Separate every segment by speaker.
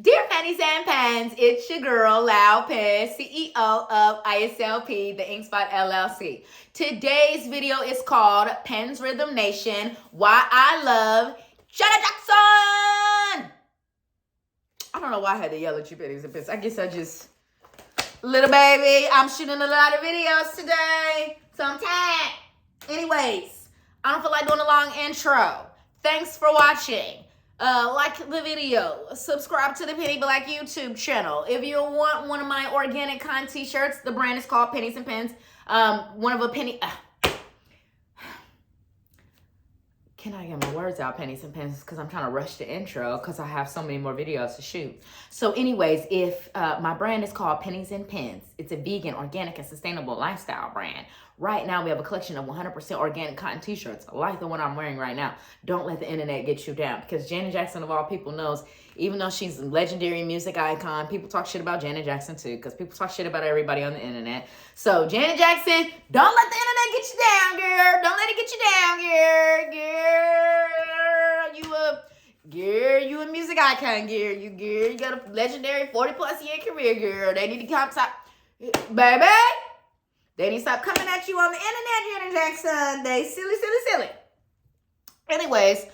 Speaker 1: Dear Pennies and Pens, it's your girl, Loud Pen, CEO of ISLP, the InkSpot LLC. Today's video is called Pens Rhythm Nation, Why I Love Janet Jackson. I don't know why I had to yell at you, Pennies and Pens. I guess little baby, I'm shooting a lot of videos today, so I'm tired. Anyways, I don't feel like doing a long intro. Thanks for watching. Like the video, subscribe to the Penny Black YouTube channel. If you want one of my organic con t-shirts, the brand is called Pennies and Pens. One of a penny. Can I get my words out, Pennies and Pens? Because I'm trying to rush the intro because I have so many more videos to shoot. So anyways, if my brand is called Pennies and Pens, it's a vegan, organic, and sustainable lifestyle brand. Right now, we have a collection of 100% organic cotton t-shirts, like the one I'm wearing right now. Don't let the internet get you down, because Janet Jackson, of all people, knows, even though she's a legendary music icon, people talk shit about Janet Jackson too, because people talk shit about everybody on the internet. So Janet Jackson, don't let the internet get you down, girl. Don't let it get you down, girl. You a music icon, girl. You got a legendary 40+ year career, girl. They need to come top, baby. They need to stop coming at you on the internet, Janet Jackson. They silly. Anyways,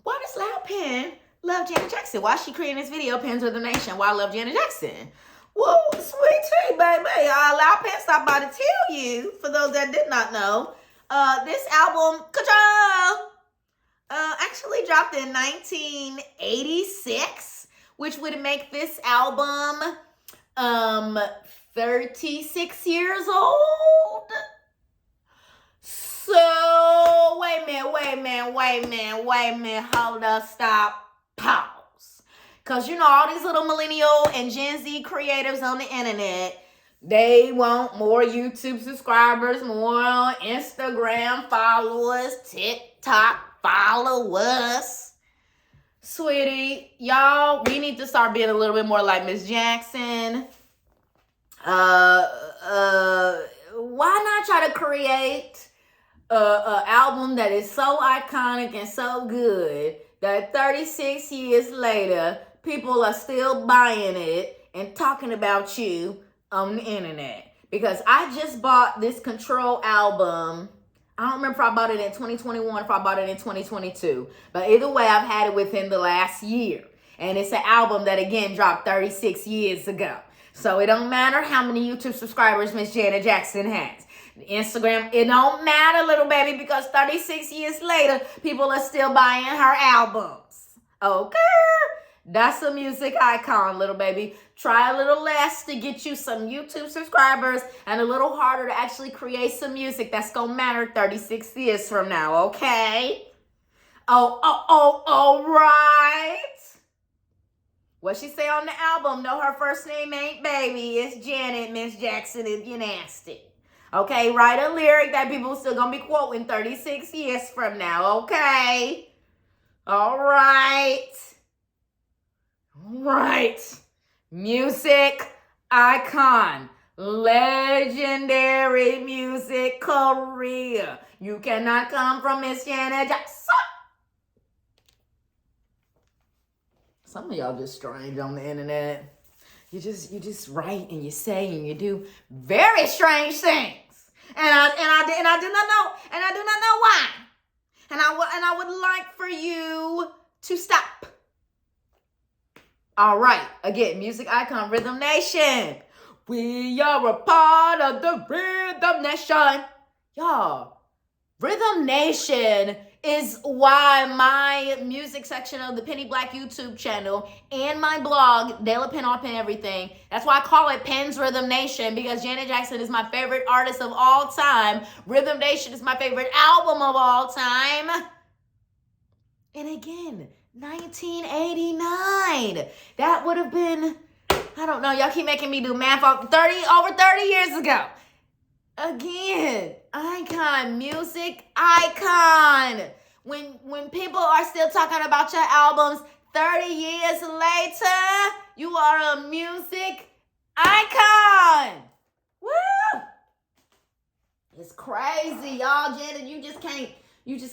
Speaker 1: why does Loud Pen love Janet Jackson? Why is she creating this video, Pens Rhythm Nation? Why I love Janet Jackson? Well, sweet tea, baby. Loud Pen stopped by to tell you, for those that did not know, this album, actually dropped in 1986, which would make this album, 36 years old. So, wait a minute, hold up, stop, pause. Because, you know, all these little millennial and Gen Z creatives on the internet, they want more YouTube subscribers, more Instagram followers, TikTok followers. Sweetie, y'all, we need to start being a little bit more like Miss Jackson. Why not try to create a album that is so iconic and so good that 36 years later, people are still buying it and talking about you on the internet? Because I just bought this Control album. I don't remember if I bought it in 2021 or if I bought it in 2022. But either way, I've had it within the last year. And it's an album that, again, dropped 36 years ago. So it don't matter how many YouTube subscribers Miss Janet Jackson has. Instagram, it don't matter, little baby, because 36 years later, people are still buying her albums. Okay? That's a music icon, little baby. Try a little less to get you some YouTube subscribers and a little harder to actually create some music that's going to matter 36 years from now, okay? All right. What she say on the album? No, her first name ain't Baby. It's Janet, Miss Jackson, if you're nasty. Okay, write a lyric that people still gonna be quoting 36 years from now, okay? All right. Music icon. Legendary music career. You cannot come from Miss Janet Jackson. Some of y'all just strange on the internet. You just write and you say and you do very strange things. And I do not know why. And I would like for you to stop. All right, again, music icon, Rhythm Nation. We are a part of the Rhythm Nation. Y'all, Rhythm Nation is why my music section of the Penny Black YouTube channel and my blog, Daily Pen on Pen Everything, that's why I call it Pens Rhythm Nation, because Janet Jackson is my favorite artist of all time. Rhythm Nation is my favorite album of all time. And again, 1989. That would have been, I don't know, y'all keep making me do math, over 30 years ago. Again, icon, music icon. When people are still talking about your albums 30 years later, you are a music icon. Woo! It's crazy, y'all. Janet, you just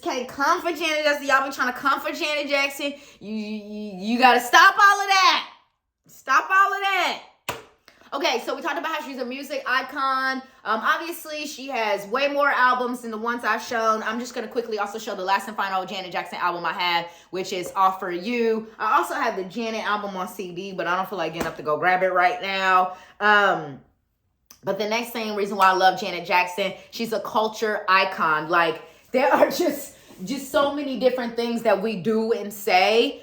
Speaker 1: can't comfort Janet Jackson. Y'all been trying to comfort Janet Jackson. You gotta stop all of that. Okay, so we talked about how she's a music icon. Obviously, she has way more albums than the ones I've shown. I'm just going to quickly also show the last and final Janet Jackson album I have, which is All For You. I also have the Janet album on CD, but I don't feel like getting up to go grab it right now. But the next reason why I love Janet Jackson, she's a culture icon. Like, there are just so many different things that we do and say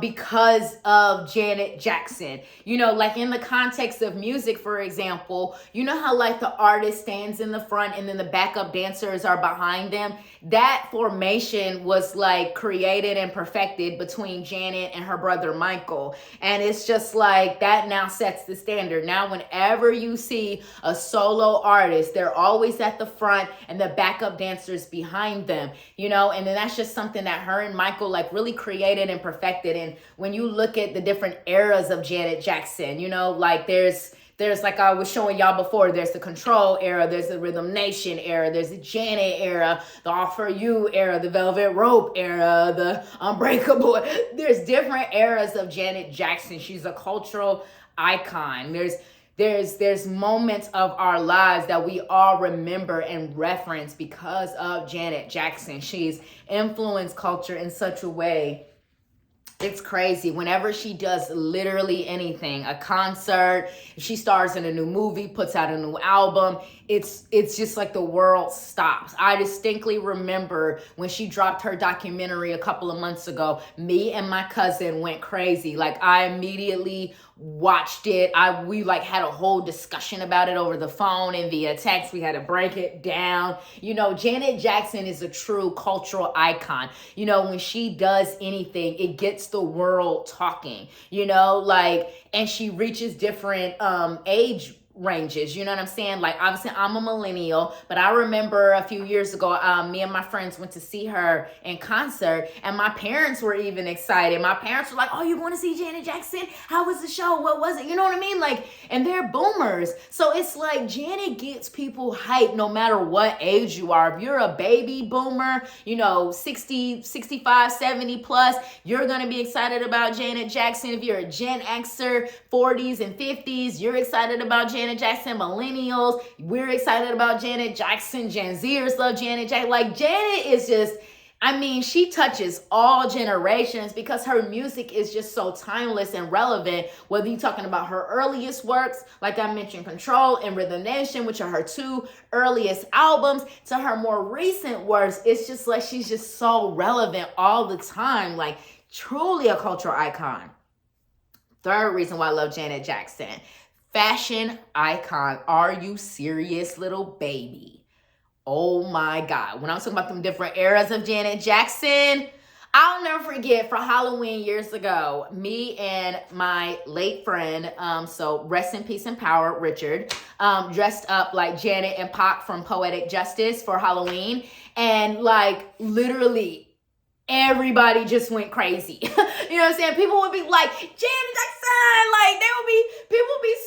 Speaker 1: because of Janet Jackson. You know, like in the context of music, for example, you know how like the artist stands in the front and then the backup dancers are behind them? That formation was like created and perfected between Janet and her brother Michael. And it's just like that now sets the standard. Now, whenever you see a solo artist, they're always at the front and the backup dancers behind them, you know, and then that's just something that her and Michael like really created and perfected. And when you look at the different eras of Janet Jackson, you know, like there's like I was showing y'all before, there's the Control era, there's the Rhythm Nation era, there's the Janet era, the All For You era, the Velvet Rope era, the Unbreakable. There's different eras of Janet Jackson. She's a cultural icon. There's moments of our lives that we all remember and reference because of Janet Jackson. She's influenced culture in such a way. It's crazy. Whenever she does literally anything, a concert, she stars in a new movie, puts out a new album, it's just like the world stops. I distinctly remember when she dropped her documentary a couple of months ago, me and my cousin went crazy. Like I immediately watched it. We like had a whole discussion about it over the phone and via text. We had to break it down. You know, Janet Jackson is a true cultural icon. You know, when she does anything, it gets the world talking, you know, like, and she reaches different age ranges, you know what I'm saying? Like, obviously I'm a millennial, but I remember a few years ago, me and my friends went to see her in concert, and my parents were even excited. My parents were like, "Oh, you want to see Janet Jackson? How was the show? What was it?" You know what I mean? Like, and they're boomers. So it's like Janet gets people hyped no matter what age you are. If you're a baby boomer, you know, 60, 65, 70 plus, you're going to be excited about Janet Jackson. If you're a Gen Xer, 40s and 50s, you're excited about Janet Jackson. Millennials, we're excited about Janet Jackson. Gen Zers love Janet Jackson. Like, Janet is just, I mean, she touches all generations because her music is just so timeless and relevant. Whether you're talking about her earliest works, like I mentioned, Control and Rhythm Nation, which are her two earliest albums, to her more recent works, it's just like she's just so relevant all the time. Like, truly a cultural icon. Third reason why I love Janet Jackson. Fashion icon. Are you serious, little baby? Oh my God. When I was talking about them different eras of Janet Jackson, I'll never forget for Halloween years ago, me and my late friend, so rest in peace and power, Richard, dressed up like Janet and Pac from Poetic Justice for Halloween. And like literally everybody just went crazy. You know what I'm saying? People would be like, Janet Jackson, like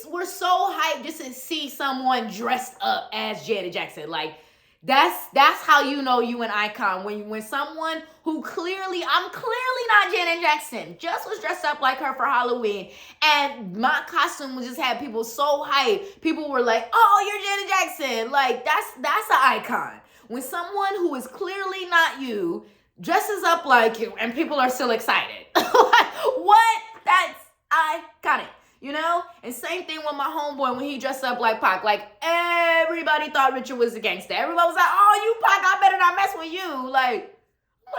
Speaker 1: were so hyped just to see someone dressed up as Janet Jackson. Like, that's how you know you an icon. When someone who I'm clearly not Janet Jackson, just was dressed up like her for Halloween, and my costume just had people so hyped. People were like, "Oh, you're Janet Jackson!" Like, that's an icon. When someone who is clearly not you dresses up like you, and people are still excited. Like, what? That's iconic. You know? And same thing with my homeboy when he dressed up like Pac. Like, everybody thought Richard was a gangster. Everybody was like, "Oh, you Pac, I better not mess with you." Like,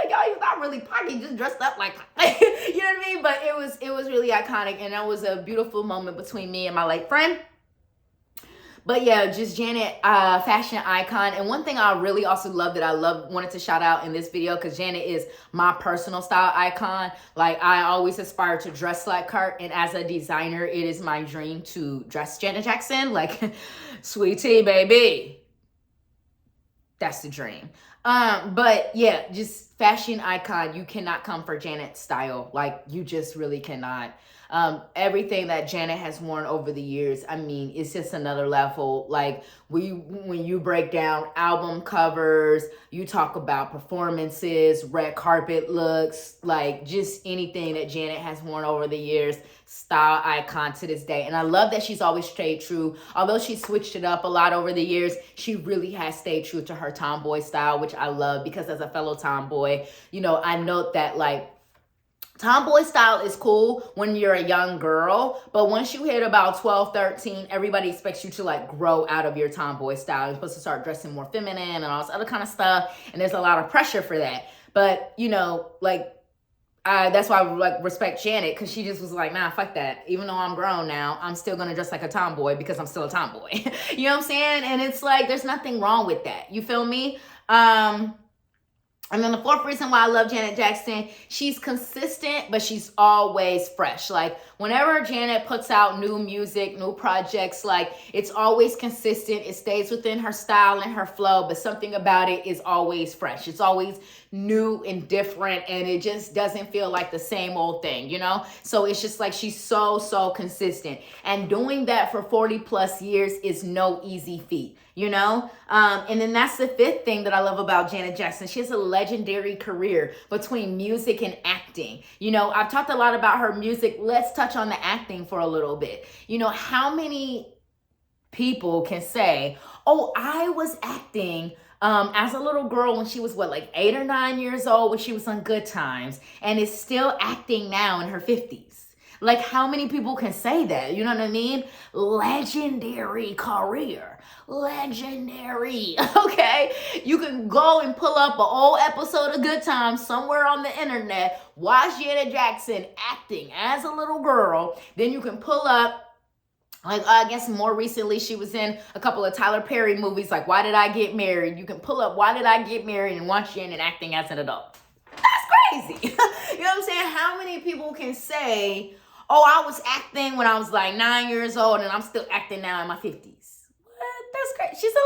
Speaker 1: y'all, he's not really Pac. He just dressed up like Pac. You know what I mean? But it was really iconic, and that was a beautiful moment between me and my late friend. But yeah, just Janet, fashion icon. And one thing I really also love that wanted to shout out in this video, because Janet is my personal style icon. Like, I always aspire to dress like her. And as a designer, it is my dream to dress Janet Jackson. Like, sweetie, baby. That's the dream. But yeah, just fashion icon. You cannot come for Janet's style. Like, you just really cannot. Everything that Janet has worn over the years, I mean, it's just another level. Like when you break down album covers, you talk about performances, red carpet looks, like just anything that Janet has worn over the years, style icon to this day. And I love that she's always stayed true. Although she switched it up a lot over the years, she really has stayed true to her tomboy style, which I love, because as a fellow tomboy, you know, I note that like tomboy style is cool when you're a young girl, but once you hit about 12, 13, everybody expects you to like grow out of your tomboy style. You're supposed to start dressing more feminine and all this other kind of stuff, and there's a lot of pressure for that. But, you know, like, that's why I like respect Janet, because she just was like, nah, fuck that. Even though I'm grown now, I'm still gonna dress like a tomboy because I'm still a tomboy. You know what I'm saying? And it's like, there's nothing wrong with that. You feel me? And then the fourth reason why I love Janet Jackson, she's consistent, but she's always fresh. Like whenever Janet puts out new music, new projects, like it's always consistent. It stays within her style and her flow, but something about it is always fresh. It's always new and different, and it just doesn't feel like the same old thing, you know? So it's just like she's so consistent. And doing that for 40 plus years is no easy feat, you know? And then that's the fifth thing that I love about Janet Jackson. She has a legendary career between music and acting. You know, I've talked a lot about her music. Let's touch on the acting for a little bit. You know, how many people can say, oh, I was acting as a little girl when she was like 8 or 9 years old, when she was on Good Times, and is still acting now in her 50s. Like, how many people can say that? You know what I mean? Legendary career. Legendary. Okay? You can go and pull up an old episode of Good Times somewhere on the internet, watch Janet Jackson acting as a little girl. Then you can pull up, like, I guess more recently, she was in a couple of Tyler Perry movies, like Why Did I Get Married? You can pull up Why Did I Get Married and watch Janet acting as an adult. That's crazy. You know what I'm saying? How many people can say, oh, I was acting when I was like 9 years old and I'm still acting now in my 50s? What? That's great. She's a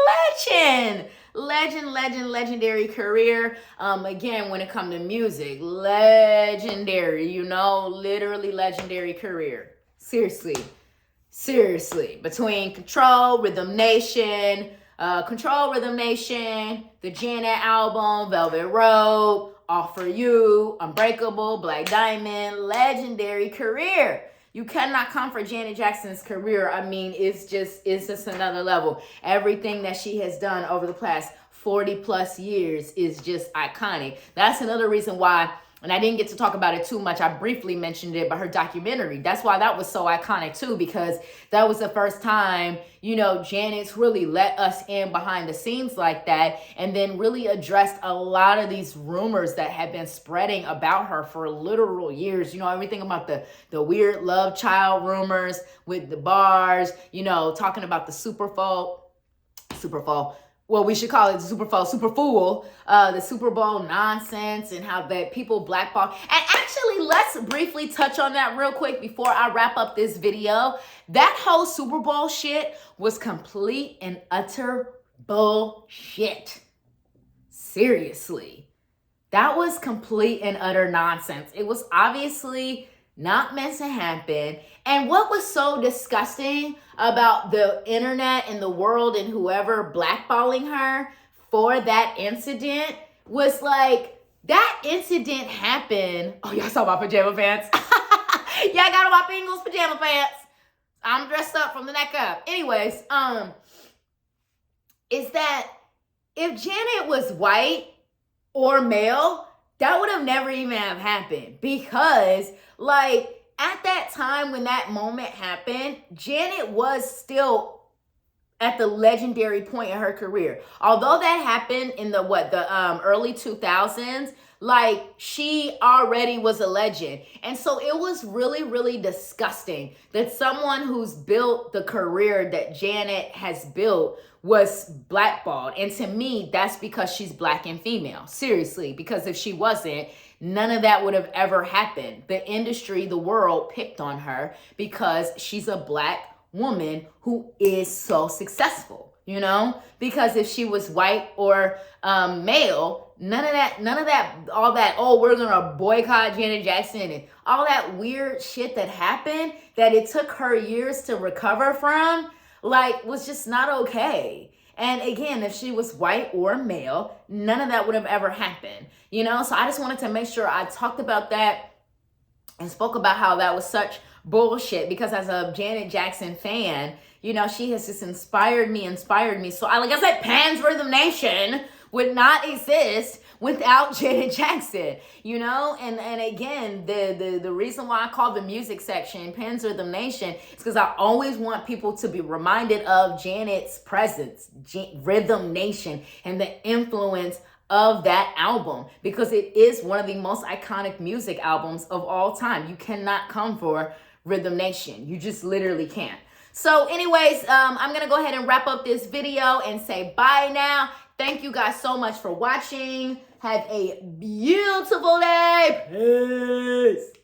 Speaker 1: legend. Legendary career. Again, when it comes to music, legendary, you know, literally legendary career. Seriously, between Rhythm Nation, the Janet album, Velvet Rope, All For You, Unbreakable, Black Diamond, legendary career. You cannot come for Janet Jackson's career. I mean, it's just another level. Everything that she has done over the past 40 plus years is just iconic. That's another reason why, and I didn't get to talk about it too much, I briefly mentioned it, but her documentary, that's why that was so iconic too, because that was the first time, you know, Janet's really let us in behind the scenes like that, and then really addressed a lot of these rumors that had been spreading about her for literal years. You know, everything about the weird love child rumors with the bars, you know, talking about the Superfall, well, we should call it the Superfool, the Super Bowl nonsense, and how that people blackball. And actually, let's briefly touch on that real quick before I wrap up this video. That whole Super Bowl shit was complete and utter bullshit. Seriously. That was complete and utter nonsense. It was obviously not meant to happen. And what was so disgusting about the internet and the world and whoever blackballing her for that incident was like, that incident happened. Oh, y'all saw my pajama pants? Yeah, I got on my Bengals pajama pants. I'm dressed up from the neck up. Anyways, is that if Janet was white or male, that would have never even have happened, because like at that time when that moment happened, Janet was still at the legendary point in her career. Although that happened in the early 2000s, like she already was a legend. And so it was really disgusting that someone who's built the career that Janet has built was blackballed. And to me, that's because she's black and female. Seriously, because if she wasn't, none of that would have ever happened. The industry, the world picked on her because she's a black woman who is so successful. you know, because if she was white or male, none of that, all that, oh, we're gonna boycott Janet Jackson and all that weird shit that happened that it took her years to recover from, like, was just not okay. And again, if she was white or male, none of that would have ever happened, you know? So I just wanted to make sure I talked about that and spoke about how that was such bullshit, because as a Janet Jackson fan, you know, she has just inspired me. So like I said, Pan's Rhythm Nation would not exist without Janet Jackson, you know? And again, the reason why I call the music section Pan's Rhythm Nation is because I always want people to be reminded of Janet's presence, Rhythm Nation, and the influence of that album, because it is one of the most iconic music albums of all time. You cannot come for Rhythm Nation. You just literally can't. So anyways, I'm going to go ahead and wrap up this video and say bye now. Thank you guys so much for watching. Have a beautiful day. Peace.